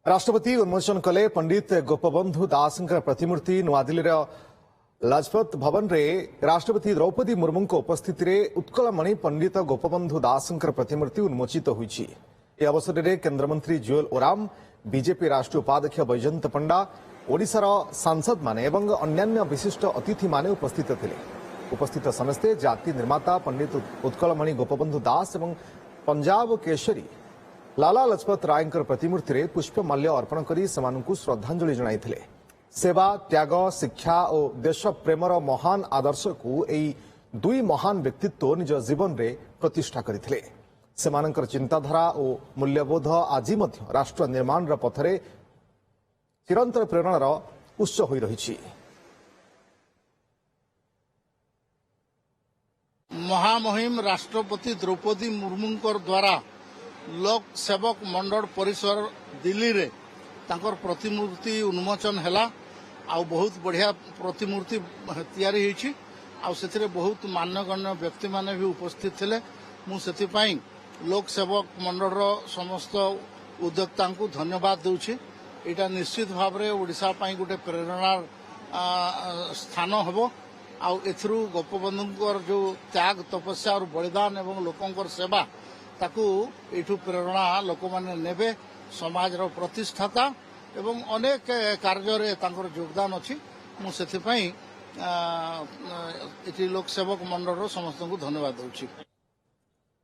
राष्ट्रपति उन्मोचन कले पंडित गोपबंधु दास प्रतिमूर्ति नुआदिल्ली लाजपत भवन में राष्ट्रपति द्रौपदी मुर्मू उपस्थित में उत्कलमणि पंडित गोपबंधु दास प्रतिमूर्ति उन्मोचित होइछि। ए अवसर में केन्द्रमंत्री जुएल ओराम, बीजेपी राष्ट्रीय उपाध्यक्ष बैजयंत पंडा, ओडिशार सांसद माने एवं अन्यान्य विशिष्ट अतिथि माने उपस्थित थिले। उपस्थित समस्ते जाति निर्माता पंडित उत्कलमणि गोपबंधु दास एवं पंजाब केशरी लाला लजपत राय प्रतिमूर्ति में पुष्पमाल्य अर्पण कर श्रद्धांजलि जणाइथिले। सेवा, त्याग, शिक्षा और देश प्रेमर महान आदर्श को यही दुई महान व्यक्तित्व निज जीवन में प्रतिष्ठा करथिले। सेमानंकर चिंताधारा और मूल्यबोध आज राष्ट्र निर्माण पथरे चिरंतर प्रेरणार उत्स होई रहिछि। महामहिम राष्ट्रपति द्रौपदी मुर्मू द्वारा लोक सेवक मंडल परिसर दिल्ली रे तांकर प्रतिमूर्ति उन्मोचन हैला। आउ बहुत बढ़िया प्रतिमूर्ति तैयारी होइछि। आउ सेथिरे बहुत मान्यगण्य व्यक्ति माने भी उपस्थित थिले। मु सेथिपाई लोक सेवक मंडल रो समस्त उद्योक्ता को धन्यवाद देउछि। एटा निश्चित भाव रे ओडिशा पाई गोटे प्रेरणा स्थान हबो। आउ एथरु गोपबंधुंकर जो त्याग, तपस्या और बलिदान एवं लोकंकर सेवा ताकू एठू प्रेरणा लोक माने नेबे। समाज रो प्रतिष्ठाता एवं अनेक कार्य रे तांकर योगदान अछि। मु सेथिपाई एठी लोक सेवक मंडल रो समस्त को धन्यवाद देउछि।